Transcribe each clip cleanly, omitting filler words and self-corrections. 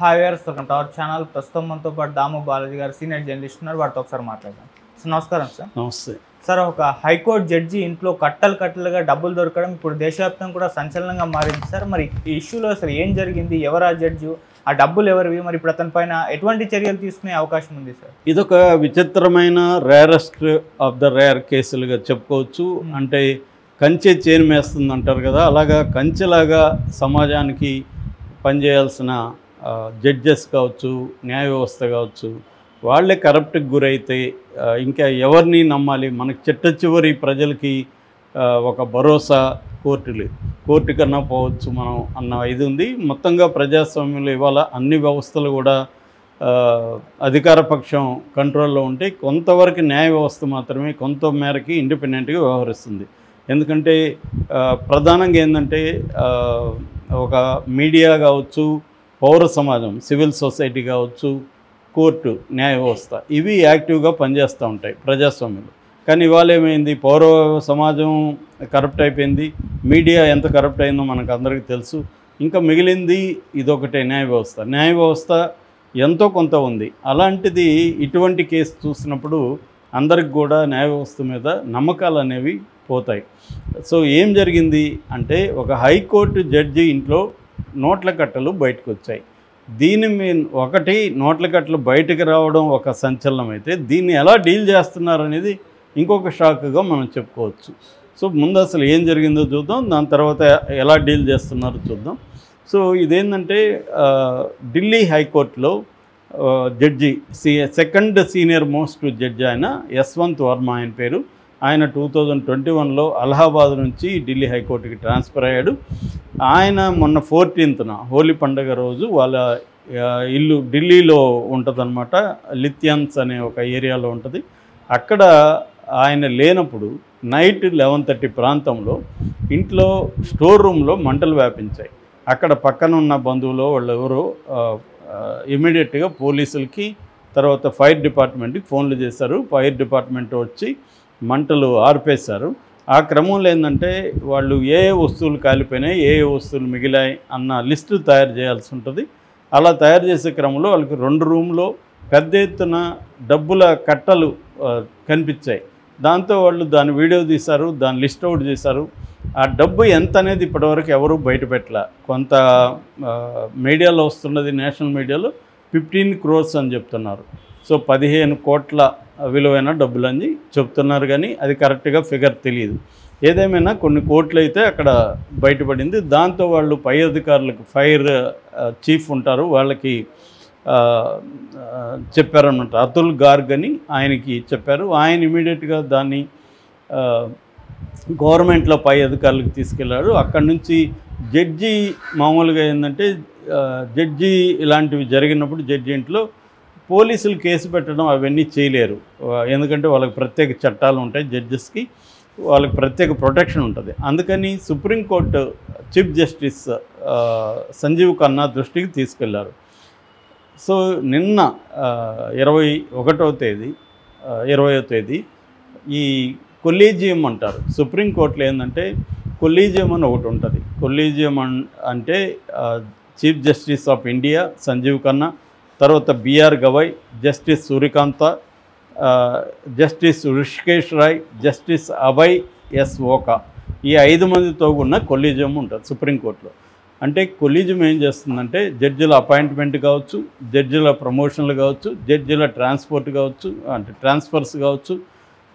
Hi viewers, welcome to our channel. ప్రస్తుతం మనతో పాటు దాము బాలాజీ గారు సీనియర్ జర్నలిస్ట్ ఉన్నారు. వారితో ఒకసారి మాట్లాడదాం. సార్ నమస్కారం. సార్ నమస్తే సార్, ఒక హైకోర్టు జడ్జి ఇంట్లో కట్టలుగా డబ్బులు దొరకడం ఇప్పుడు దేశవ్యాప్తంగా కూడా సంచలనంగా మారింది. సార్, మరి ఈ ఇష్యూలో అసలు ఏం జరిగింది, ఎవరు ఆ జడ్జి, ఆ డబ్బులు ఎవరివి, మరి ఇప్పుడు అతని పైన ఎటువంటి చర్యలు తీసుకునే అవకాశం ఉంది? సార్, ఇదొక విచిత్రమైన రేరెస్ట్ ఆఫ్ ద రేర్ కేసులుగా చెప్పుకోవచ్చు. అంటే కంచె చేను మేస్తుంది అంటారు కదా, అలాగా కంచెలాగా సమాజానికి పనిచేయాల్సిన జడ్జెస్ కావచ్చు, న్యాయ వ్యవస్థ కావచ్చు, వాళ్ళే కరప్ట్కి గురైతే ఇంకా ఎవరిని నమ్మాలి? మనకి చిట్ట చివరి ప్రజలకి ఒక భరోసా కోర్టు కన్నా పోవచ్చు మనం అన్న ఇది ఉంది. మొత్తంగా ప్రజాస్వామ్యంలో ఇవాళ అన్ని వ్యవస్థలు కూడా అధికార పక్షం కంట్రోల్లో ఉంటే కొంతవరకు న్యాయ వ్యవస్థ మాత్రమే కొంత మేరకి ఇండిపెండెంట్గా వ్యవహరిస్తుంది. ఎందుకంటే ప్రధానంగా ఏంటంటే ఒక మీడియా కావచ్చు, పౌర సమాజం, సివిల్ సొసైటీ కావచ్చు, కోర్టు, న్యాయ వ్యవస్థ, ఇవి యాక్టివ్గా పనిచేస్తూ ఉంటాయి ప్రజాస్వామ్యంలో. కానీ ఇవాళ ఏమైంది? పౌర సమాజం కరప్ట్ అయిపోయింది, మీడియా ఎంత కరప్ట్ అయిందో మనకు అందరికీ తెలుసు. ఇంకా మిగిలింది ఇదొకటే న్యాయ వ్యవస్థ. న్యాయ వ్యవస్థ ఎంతో కొంత ఉంది. అలాంటిది ఇటువంటి కేసు చూసినప్పుడు అందరికి కూడా న్యాయ వ్యవస్థ మీద నమ్మకాలు అనేవి పోతాయి. సో ఏం జరిగింది అంటే, ఒక హైకోర్టు జడ్జి ఇంట్లో నోట్ల కట్టలు బయటకు వచ్చాయి. దీని ఒకటి నోట్ల కట్టలు బయటకు రావడం ఒక సంచలనం అయితే, దీన్ని ఎలా డీల్ చేస్తున్నారనేది ఇంకొక షాక్గా మనం చెప్పుకోవచ్చు. సో ముందు అసలు ఏం జరిగిందో చూద్దాం, దాని తర్వాత ఎలా డీల్ చేస్తున్నారో చూద్దాం. సో ఇదేంటంటే ఢిల్లీ హైకోర్టులో judge, second senior most judge ఆయన యశ్వంత్ వర్మ ఆయన పేరు. ఆయన 2021లో అలహాబాద్ నుంచి ఢిల్లీ హైకోర్టుకి ట్రాన్స్ఫర్ అయ్యాడు. ఆయన మొన్న 14న హోలీ పండుగ రోజు వాళ్ళ ఇల్లు ఢిల్లీలో ఉంటుందన్నమాట, లిథియన్స్ అనే ఒక ఏరియాలో ఉంటుంది. అక్కడ ఆయన లేనప్పుడు నైట్ 11:30 ప్రాంతంలో ఇంట్లో స్టోర్ రూమ్లో మంటలు వ్యాపించాయి. అక్కడ పక్కన ఉన్న బంధువులు వాళ్ళు ఎవరో ఇమీడియట్గా పోలీసులకి, తర్వాత ఫైర్ డిపార్ట్మెంట్కి ఫోన్లు చేశారు. ఫైర్ డిపార్ట్మెంట్ వచ్చి మంటలు ఆర్పేశారు. ఆ క్రమంలో ఏంటంటే వాళ్ళు ఏ వస్తువులు కాలిపోయినాయి, ఏ వస్తువులు మిగిలాయి అన్న లిస్టు తయారు చేయాల్సి ఉంటుంది. అలా తయారు చేసే క్రమంలో వాళ్ళకి 2 రూమ్లో పెద్ద ఎత్తున డబ్బుల కట్టలు కనిపించాయి. దాంతో వాళ్ళు దాని వీడియో తీశారు, దాని లిస్ట్ అవుట్ చేశారు. ఆ డబ్బు ఎంత అనేది ఇప్పటివరకు ఎవరూ బయటపెట్టలే. కొంత మీడియాలో వస్తున్నది, నేషనల్ మీడియాలో 15 crores అని చెప్తున్నారు. సో 15 కోట్ల విలువైన డబ్బులని చెప్తున్నారు, కానీ అది కరెక్ట్గా ఫిగర్ తెలియదు. ఏదేమైనా కొన్ని కోట్లు అయితే అక్కడ బయటపడింది. దాంతో వాళ్ళు పై అధికారులకు, ఫైర్ చీఫ్ ఉంటారు, వాళ్ళకి చెప్పారన్నమాట. అతుల్ గార్గ్ అని ఆయనకి చెప్పారు. ఆయన ఇమీడియట్గా దాన్ని గవర్నమెంట్లో పై అధికారులకు తీసుకెళ్లారు. అక్కడి నుంచి జడ్జి మామూలుగా ఏంటంటే జడ్జి ఇలాంటివి జరిగినప్పుడు జడ్జి ఇంట్లో పోలీసులు కేసు పెట్టడం అవన్నీ చేయలేరు. ఎందుకంటే వాళ్ళకి ప్రత్యేక చట్టాలు ఉంటాయి, జడ్జెస్కి వాళ్ళకి ప్రత్యేక ప్రొటెక్షన్ ఉంటుంది. అందుకని supreme court chief justice Sanjiv Khanna దృష్టికి తీసుకెళ్లారు. సో నిన్న 21వ తేదీ ఈ కొలీజియం అంటారు సుప్రీంకోర్టులో. ఏంటంటే కొలీజియం అని ఒకటి ఉంటుంది. కొలీజియం అంటే chief justice of India Sanjiv Khanna, తర్వాత BR Gavai, justice Suryakant, justice Hrishikesh Roy, justice Abhay S Oka, ఈ 5 మందితో ఉన్న కొలీజియం ఉంటుంది సుప్రీంకోర్టులో. అంటే కొలీజియం ఏం చేస్తుందంటే జడ్జిల అపాయింట్మెంట్ కావచ్చు, జడ్జిల ప్రమోషన్లు కావచ్చు, జడ్జిల ట్రాన్స్పోర్ట్ కావచ్చు, అంటే ట్రాన్స్ఫర్స్ కావచ్చు,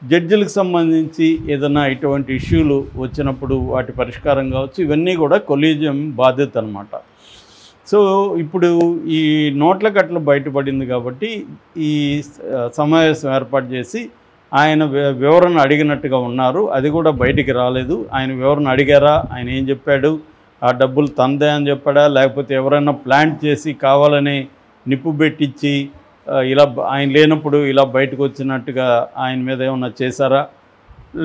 జడ్జిలకు సంబంధించి ఏదైనా ఇటువంటి ఇష్యూలు వచ్చినప్పుడు వాటి పరిష్కారం కావచ్చు, ఇవన్నీ కూడా కొలీజియం బాధ్యత అన్నమాట. సో ఇప్పుడు ఈ నోట్ల కట్టలు బయటపడింది కాబట్టి ఈ సమావేశం ఏర్పాటు చేసి ఆయన వివరణ అడిగినట్టుగా ఉన్నారు. అది కూడా బయటికి రాలేదు. ఆయన వివరణ అడిగారా, ఆయన ఏం చెప్పాడు, ఆ డబ్బులు తందే అని చెప్పాడా, లేకపోతే ఎవరైనా ప్లాంట్ చేసి కావాలని నిప్పు పెట్టించి ఇలా ఆయన లేనప్పుడు ఇలా బయటకు వచ్చినట్టుగా ఆయన మీద ఏమన్నా చేశారా,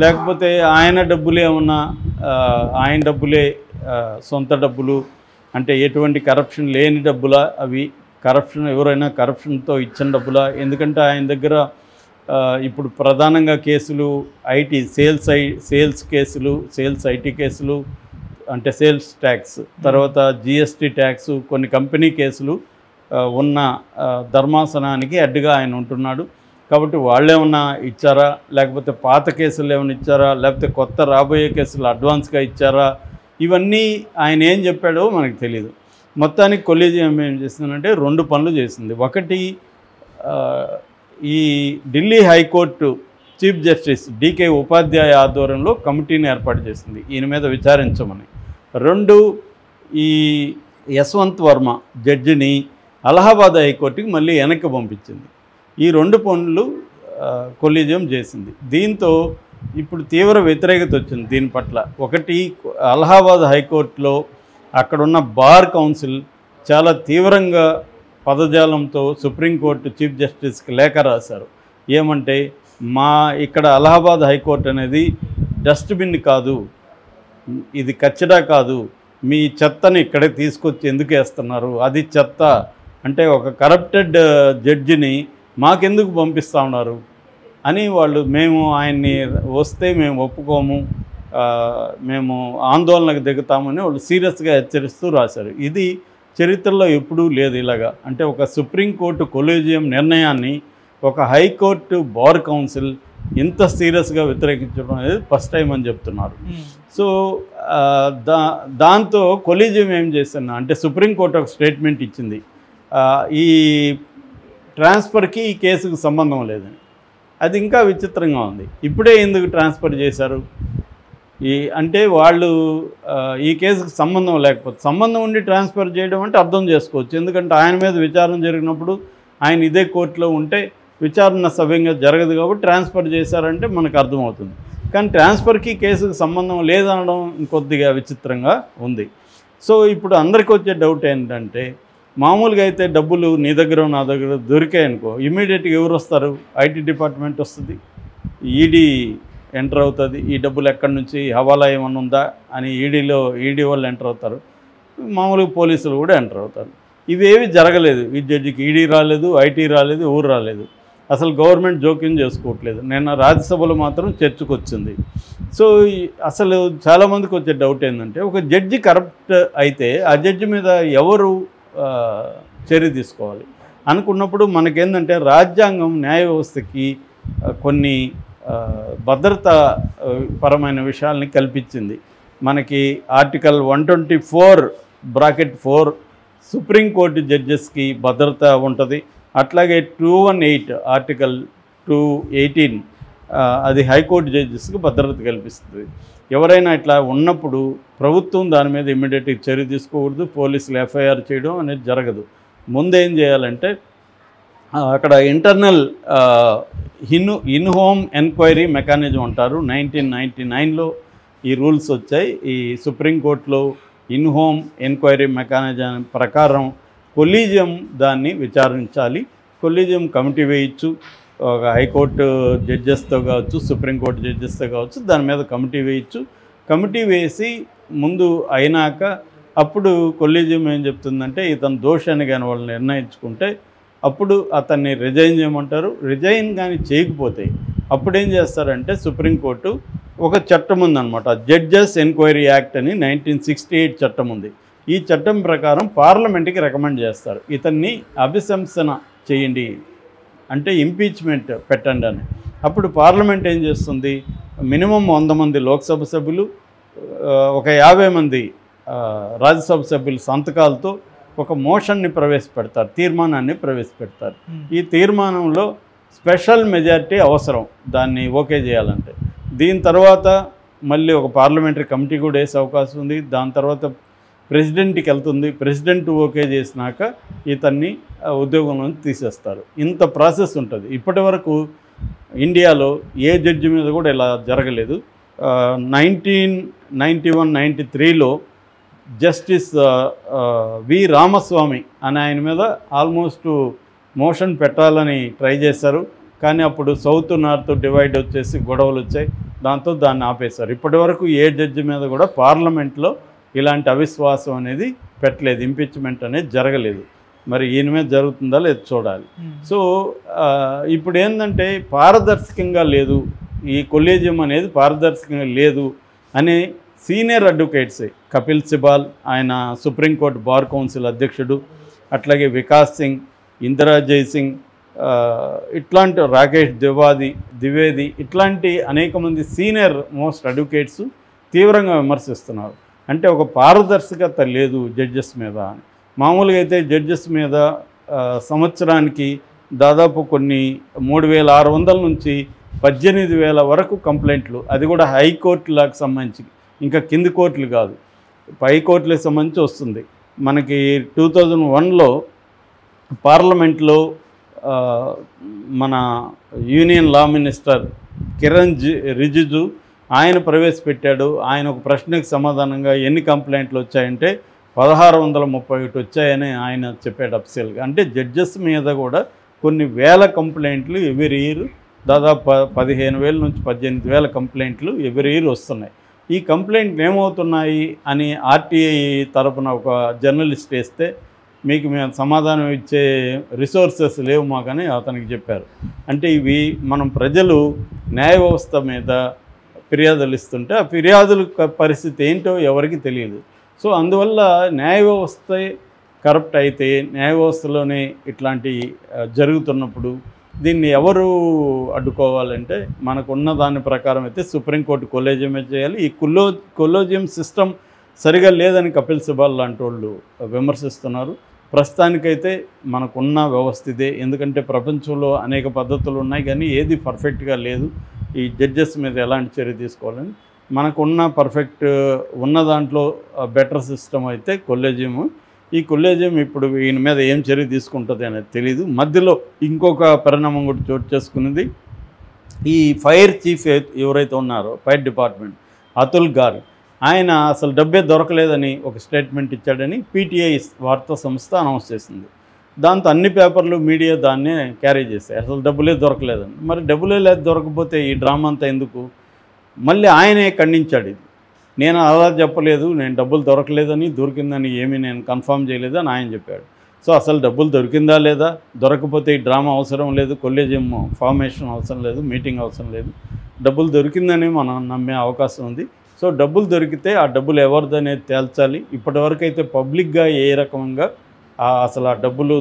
లేకపోతే ఆయన డబ్బులే ఏమన్నా ఆయన డబ్బులే సొంత డబ్బులు, అంటే ఎటువంటి కరప్షన్ లేని డబ్బులా, అవి కరప్షన్ ఎవరైనా కరప్షన్తో ఇచ్చిన డబ్బులా? ఎందుకంటే ఆయన దగ్గర ఇప్పుడు ప్రధానంగా కేసులు ఐటీ సేల్స్ కేసులు, సేల్స్ ఐటీ కేసులు, అంటే సేల్స్ ట్యాక్స్, తర్వాత జిఎస్టీ ట్యాక్స్, కొన్ని కంపెనీ కేసులు ఉన్న ధర్మాసనానికి హెడ్గా ఆయన ఉంటున్నాడు. కాబట్టి వాళ్ళేమన్నా ఇచ్చారా, లేకపోతే పాత కేసులు ఏమైనా ఇచ్చారా, లేకపోతే కొత్త రాబోయే కేసులు అడ్వాన్స్గా ఇచ్చారా, ఇవన్నీ ఆయన ఏం చెప్పాడో మనకు తెలియదు. మొత్తానికి కొలీజియం ఏం చేసిందంటే 2 పనులు చేసింది. ఒకటి, ఈ Delhi high court chief justice D K Upadhyay ఆధ్వర్యంలో కమిటీని ఏర్పాటు చేసింది ఈయన మీద విచారించమని. 2, ఈ యశ్వంత్ వర్మ జడ్జిని అలహాబాద్ హైకోర్టుకి మళ్ళీ వెనక్కి పంపించింది. ఈ 2 పనులు కొలీజియం చేసింది. దీంతో ఇప్పుడు తీవ్ర వ్యతిరేకత వచ్చింది దీని పట్ల. ఒకటి, అలహాబాద్ హైకోర్టులో అక్కడున్న బార్ కౌన్సిల్ చాలా తీవ్రంగా పదజాలంతో సుప్రీంకోర్టు చీఫ్ జస్టిస్కి లేఖ రాశారు. ఏమంటే, ఇక్కడ అలహాబాద్ హైకోర్టు అనేది డస్ట్బిన్ కాదు, ఇది కచ్చడా కాదు, మీ చెత్తని ఇక్కడే తీసుకొచ్చి ఎందుకు వేస్తున్నారు, అది చెత్త అంటే ఒక కరప్టెడ్ జడ్జిని మాకెందుకు పంపిస్తూ ఉన్నారు అని వాళ్ళు, మేము ఆయన్ని వస్తే మేము ఒప్పుకోము, మేము ఆందోళనకు దిగుతామని వాళ్ళు సీరియస్గా హెచ్చరిస్తూ రాశారు. ఇది చరిత్రలో ఎప్పుడూ లేదు ఇలాగా. అంటే ఒక సుప్రీంకోర్టు కొలీజియం నిర్ణయాన్ని ఒక హైకోర్టు బార్ కౌన్సిల్ ఇంత సీరియస్గా వ్యతిరేకించడం అనేది ఫస్ట్ టైం అని చెప్తున్నారు. సో దాంతో కొలీజియం ఏం చేస్తున్నా అంటే సుప్రీంకోర్టు ఒక స్టేట్మెంట్ ఇచ్చింది, ఈ ట్రాన్స్ఫర్కి ఈ కేసుకు సంబంధం లేదని. అది ఇంకా విచిత్రంగా ఉంది. ఇప్పుడే ఎందుకు ట్రాన్స్ఫర్ చేశారు? అంటే వాళ్ళు ఈ కేసుకు సంబంధం లేకపోతే, సంబంధం ఉండి ట్రాన్స్ఫర్ చేయడం అంటే అర్థం చేసుకోవచ్చు. ఎందుకంటే ఆయన మీద విచారణ జరిగినప్పుడు ఆయన ఇదే కోర్టులో ఉంటే విచారణ సవ్యంగా జరగదు కాబట్టి ట్రాన్స్ఫర్ చేశారంటే మనకు అర్థమవుతుంది. కానీ ట్రాన్స్ఫర్కి కేసుకు సంబంధం లేదనడం ఇంకొద్దిగా విచిత్రంగా ఉంది. సో ఇప్పుడు అందరికీ వచ్చే డౌట్ ఏంటంటే, మామూలుగా అయితే డబ్బులు నీ దగ్గర నా దగ్గర దొరికాయనుకో, ఇమీడియట్గా ఎవరు వస్తారు? ఐటీ డిపార్ట్మెంట్ వస్తుంది, ఈడీ ఎంటర్ అవుతుంది, ఈ డబ్బులు ఎక్కడి నుంచి, హవాలా ఏమన్నా ఉందా అని ఈడీ వాళ్ళు ఎంటర్ అవుతారు, మామూలుగా పోలీసులు కూడా ఎంటర్ అవుతారు. ఇవేవి జరగలేదు. ఈ జడ్జికి ఈడీ రాలేదు, ఐటీ రాలేదు, ఊరు రాలేదు. అసలు గవర్నమెంట్ జోక్యం చేసుకోవట్లేదు. నిన్న రాజ్యసభలో మాత్రం చర్చకు వచ్చింది. సో అసలు చాలామందికి వచ్చే డౌట్ ఏంటంటే, ఒక జడ్జి కరప్ట్ అయితే ఆ జడ్జి మీద ఎవరు చర్య తీసుకోవాలి అనుకున్నప్పుడు మనకేంటంటే, రాజ్యాంగం న్యాయ వ్యవస్థకి కొన్ని భద్రతా పరమైన విషయాల్ని కల్పించింది. మనకి ఆర్టికల్ 124(4) సుప్రీంకోర్టు జడ్జెస్కి భద్రత ఉంటుంది. అట్లాగే 218 ఆర్టికల్ 218 అది హైకోర్టు జడ్జెస్కి భద్రత కల్పిస్తుంది. ఎవరైనా ఇట్లా ఉన్నప్పుడు ప్రభుత్వం దాని మీద ఇమ్మీడియట్గా చర్య తీసుకోకూడదు, పోలీసులు ఎఫ్ఐఆర్ చేయడం అనేది జరగదు. ముందేం చేయాలంటే, అక్కడ internal in home enquiry mechanism అంటారు. 1999లో ఈ రూల్స్ వచ్చాయి. ఈ సుప్రీంకోర్టులో ఇన్ హోమ్ ఎంక్వైరీ మెకానిజం ప్రకారం కొలీజియం దాన్ని విచారించాలి. కొలీజియం కమిటీ వేయచ్చు, ఒక హైకోర్టు జడ్జెస్తో కావచ్చు, సుప్రీంకోర్టు జడ్జెస్తో కావచ్చు, దాని మీద కమిటీ వేయచ్చు. కమిటీ వేసి ముందు అయినాక అప్పుడు కొలీజియం ఏం చెప్తుందంటే, ఇతను దోషాన్ని కానీ వాళ్ళు నిర్ణయించుకుంటే అప్పుడు అతన్ని రిజైన్ చేయమంటారు. రిజైన్ కానీ చేయకపోతే అప్పుడేం చేస్తారంటే, సుప్రీంకోర్టు ఒక చట్టం ఉందన్నమాట, జడ్జెస్ ఎంక్వైరీ యాక్ట్ అని 1968 చట్టం ఉంది. ఈ చట్టం ప్రకారం పార్లమెంట్కి రికమెండ్ చేస్తారు, ఇతన్ని అభిశంసన చేయండి అంటే ఇంపీచ్మెంట్ పెట్టండి అని. అప్పుడు పార్లమెంట్ ఏం చేస్తుంది, మినిమం 100 మంది లోక్సభ సభ్యులు, ఒక 50 మంది రాజ్యసభ సభ్యుల సంతకాలతో ఒక మోషన్ని ప్రవేశపెడతారు, తీర్మానాన్ని ప్రవేశపెడతారు. ఈ తీర్మానంలో స్పెషల్ మెజారిటీ అవసరం దాన్ని ఓకే చేయాలంటే. దీని తర్వాత మళ్ళీ ఒక పార్లమెంటరీ కమిటీ కూడా వేసే అవకాశం ఉంది. దాని తర్వాత ప్రెసిడెంట్కి వెళ్తుంది. ప్రెసిడెంట్ ఓకే చేసినాక ఇతన్ని ఉద్యోగంలో తీసేస్తారు. ఇంత ప్రాసెస్ ఉంటుంది. ఇప్పటి వరకు ఇండియాలో ఏ జడ్జి మీద కూడా ఇలా జరగలేదు. 1991-93లో జస్టిస్ వి రామస్వామి అనే ఆయన మీద ఆల్మోస్ట్ మోషన్ పెట్టాలని ట్రై చేశారు. కానీ అప్పుడు సౌత్ నార్త్ డివైడ్ వచ్చేసి గొడవలు వచ్చాయి, దాంతో దాన్ని ఆపేశారు. ఇప్పటి వరకు ఏ జడ్జి మీద కూడా పార్లమెంట్లో ఇలాంటి అవిశ్వాసం అనేది పెట్టలేదు, ఇంపీచ్మెంట్ అనేది జరగలేదు. మరి ఈయన మీద జరుగుతుందా లేదు చూడాలి. సో ఇప్పుడు ఏంటంటే, పారదర్శకంగా లేదు, ఈ కొలీజియం అనేది పారదర్శకంగా లేదు అని సీనియర్ అడ్వకేట్స్ కపిల్ సిబాల్, ఆయన సుప్రీంకోర్టు బార్ కౌన్సిల్ అధ్యక్షుడు, అట్లాగే వికాస్ సింగ్, ఇందిరా జైసింగ్, ఇట్లాంటి రాకేష్ ద్వివేది ఇట్లాంటి అనేక మంది సీనియర్ మోస్ట్ అడ్వకేట్స్ తీవ్రంగా విమర్శిస్తున్నారు. అంటే ఒక పారదర్శకత లేదు జడ్జెస్ మీద. మామూలుగా అయితే జడ్జెస్ మీద సంవత్సరానికి దాదాపు కొన్ని 3600 నుంచి 18,000 వరకు కంప్లైంట్లు, అది కూడా హైకోర్టులకు సంబంధించి, ఇంకా కింది కోర్టులు కాదు, హైకోర్టులకు సంబంధించి వస్తుంది. మనకి 2001లో పార్లమెంట్లో మన union law minister Kiran Rijiju ఆయన ప్రవేశపెట్టాడు. ఆయన ఒక ప్రశ్నకు సమాధానంగా ఎన్ని కంప్లైంట్లు వచ్చాయంటే 1631 వచ్చాయని ఆయన చెప్పాడు అఫీషియల్గా. అంటే జడ్జెస్ మీద కూడా కొన్ని వేల కంప్లైంట్లు ఎవ్రీ ఇయర్, దాదాపు 15,000 నుంచి 18,000 కంప్లైంట్లు ఎవ్రీ ఇయర్ వస్తున్నాయి. ఈ కంప్లైంట్లు ఏమవుతున్నాయి అని ఆర్టీఐ తరపున ఒక జర్నలిస్ట్ వేస్తే, మీకు మేము సమాధానం ఇచ్చే రిసోర్సెస్ లేవు మాకని అతనికి చెప్పారు. అంటే ఇవి మనం ప్రజలు న్యాయ వ్యవస్థ మీద ఫిర్యాదులు ఇస్తుంటే ఆ ఫిర్యాదుల పరిస్థితి ఏంటో ఎవరికి తెలియదు. సో అందువల్ల న్యాయ వ్యవస్థ కరప్ట్ అయితే, న్యాయ వ్యవస్థలోనే ఇట్లాంటి జరుగుతున్నప్పుడు దీన్ని ఎవరు అడ్డుకోవాలంటే, మనకున్న దాని ప్రకారం అయితే సుప్రీంకోర్టు కొలేజియమే చేయాలి. ఈ కొలేజియం సిస్టమ్ సరిగా లేదని కపిల్ సిబాల్ లాంటి వాళ్ళు విమర్శిస్తున్నారు. ప్రస్తుతానికైతే మనకున్న వ్యవస్థ ఇదే. ఎందుకంటే ప్రపంచంలో అనేక పద్ధతులు ఉన్నాయి, కానీ ఏది పర్ఫెక్ట్గా లేదు. ఈ జడ్జెస్ మీద ఎలాంటి చర్య తీసుకోవాలని మనకున్న పర్ఫెక్ట్ ఉన్న దాంట్లో బెటర్ సిస్టమ్ అయితే కొలేజియము. ఈ కొలేజియం ఇప్పుడు ఈయన మీద ఏం చర్య తీసుకుంటుంది అనేది తెలీదు. మధ్యలో ఇంకొక పరిణామం కూడా చోటు చేసుకున్నది. ఈ ఫైర్ చీఫ్ ఎవరైతే ఉన్నారో, ఫైర్ డిపార్ట్మెంట్ అతుల్ గారు, ఆయన అసలు డబ్బే దొరకలేదని ఒక స్టేట్మెంట్ ఇచ్చాడని పీటీఐ వార్తా సంస్థ అనౌన్స్ చేసింది. దాంతో అన్ని పేపర్లు, మీడియా దాన్నే క్యారీ చేశాయి, అసలు డబ్బులే దొరకలేదని. మరి డబ్బులే లేదు దొరకపోతే ఈ డ్రామా అంతా ఎందుకు? మళ్ళీ ఆయనే ఖండించాడు. ఇది నేను అలా చెప్పలేదు, నేను డబ్బులు దొరకలేదని, దొరికిందని ఏమీ నేను కన్ఫర్మ్ చేయలేదని ఆయన చెప్పాడు. సో అసలు డబ్బులు దొరికిందా లేదా, దొరకపోతే ఈ డ్రామా అవసరం లేదు, కొలేజియం ఫార్మేషన్ అవసరం లేదు, మీటింగ్ అవసరం లేదు, డబ్బులు దొరికిందని మనం నమ్మే అవకాశం ఉంది. సో డబ్బులు దొరికితే ఆ డబ్బులు ఎవరిదనేది తేల్చాలి. ఇప్పటివరకు అయితే పబ్లిక్గా ఏ రకంగా అసలు ఆ డబ్బులు